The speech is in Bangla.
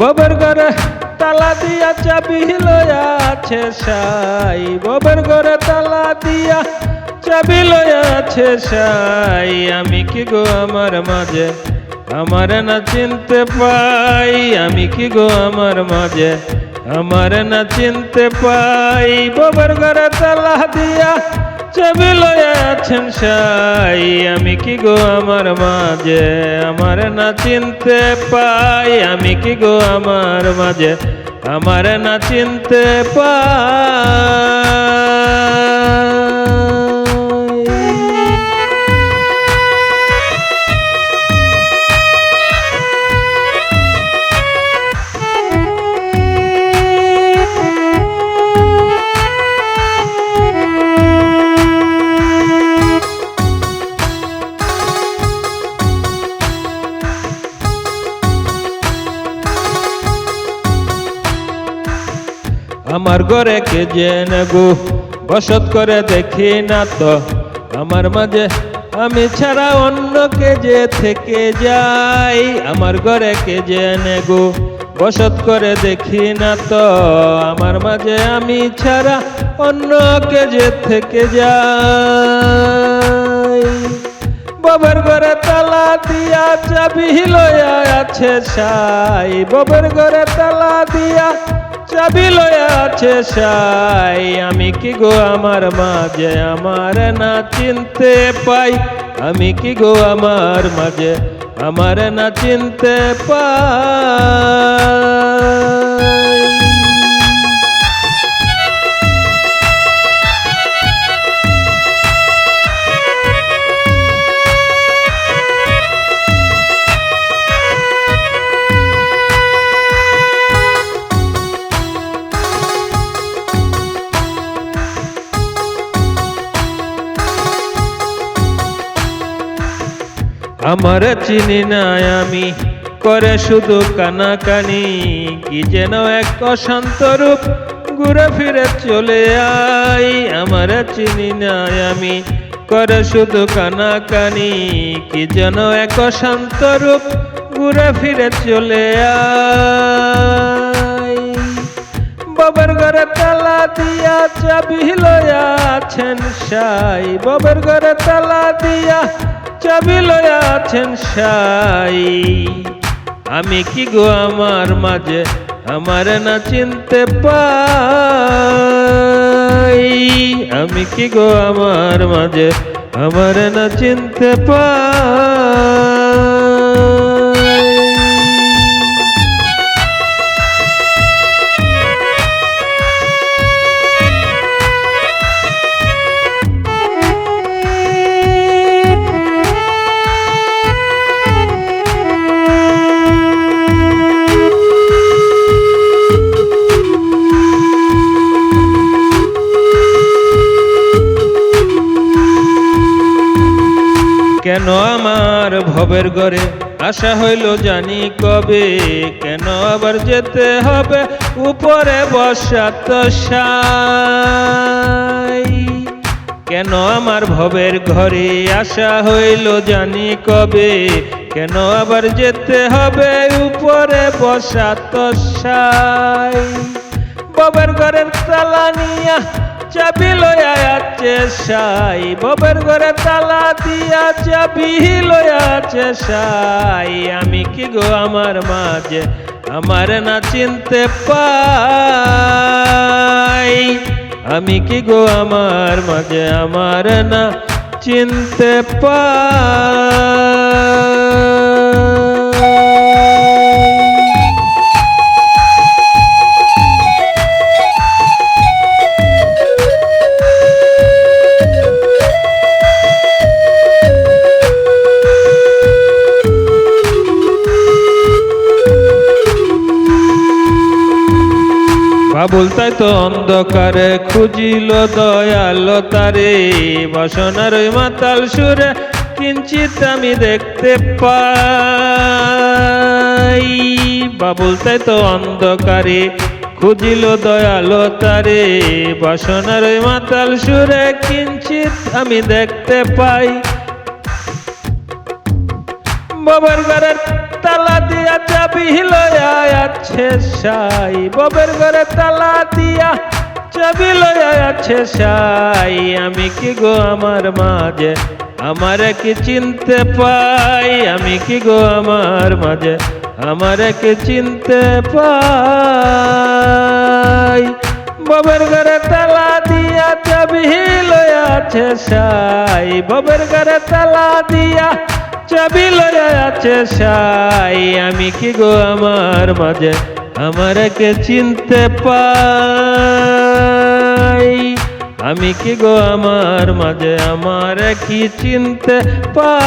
ববের ঘরে তালা দিয়া চাবি লইয়া আছে সাই, ববের ঘরে তালা দিয়া চাবি লইয়া আছে সাই। আমি কি গো আমার মাঝে আমার না চিনতে পাই, আমি কি গো আমার মাঝে আমার না চিনতে পাই। ববের ঘরে তালা দিয়া চাবি লইয়া আছেন সাই, আমি কি গো আমার মাঝে আমার না চিনতে পাই, আমি কি গো আমার মাঝে আমার না চিনতে পাই। আমার ঘরে কে জেনে গো বসত করে দেখি না তো, আমার মাঝে আমি ছাড়া অন্য কে যে থেকে যাই। আমার ঘরে কে জেনে গো বসত করে দেখি না তো, আমার মাঝে আমি ছাড়া অন্য কে যে থেকে যাই। ববের ঘরে তালা দিয়া চাবি লইয়া আছে সাই, ববের ঘরে তালা দিয়া চাবি লইয়া আছে সাই। আমি কি গো আমার মাঝে আমার না চিনতে পাই, আমি কি গো আমার মাঝে আমার না চিনতে পাই। আমার চিনি না আমি করে শুধু কানাকানি, কি যেন এক অশান্ত রূপ ঘুরে ফিরে চলে আই। আমার চিনি না আমি করে শুধু কানাকানি, কি যেন এক অশান্ত রূপ ঘুরে ফিরে চলে আই। ববের ঘরে তালা দিয়া চাবি লইয়া আছেন সাই, ববের ঘরে তালা দিয়া চাবি লইয়া আছেন সাই। আমি কি গো আমার মাঝে আমার না চিনতে পাই, আমি কি গো আমার মাঝে আমার না চিনতে পাই। কেন আমার ভবের ঘরে আশা হইল জানি কবে, কেন আবার যেতে হবে উপরে বসাত সাই। কেন আমার ভবের ঘরে আশা হইল জানি কবে, কেন আবার যেতে হবে উপরে বসাত সাই। ববের ঘরের তালা নিয়া চাবি লইয়া আছে সাই, ববের ঘরে তালা দিয়া চাবি লইয়া আছে সাই। আমি কি গো আমার মাঝে আমার না চিনতে পাই, আমি কি গো আমার মাঝে আমার না চিনতে পাই। বাবুল তাই তো অন্ধকারে খুঁজিল দয়াল তারে, বাসনার ওই মাতাল সুরে কিঞ্চিত আমি দেখতে পাই। বাবুল তাই তো অন্ধকারে খুঁজিল দয়াল তারে, বাসনার ওই মাতাল সুরে কিঞ্চিত আমি দেখতে পাই। ববের ঘরের তালা দিয়া চাবি লয়া আছে সাই, ববের ঘরে তালা দিয়া চাবি লয়া আছে সাই। আমি কি গো আমার মাঝে আমারে কি চিনতে পাই, আমি কি গো আমার মাঝে আমারে কি চিনতে পাই। ববের ঘরে তালা দিয়া চাবি লয়া আছে সাই, ববের ঘরে তালা দিয়া চাবি লয়া আছে সাই। আমি কি গো আমার মাঝে আমারে কে চিনতে পাই, আমি কি গো আমার মাঝে আমারে কি চিনতে পাই।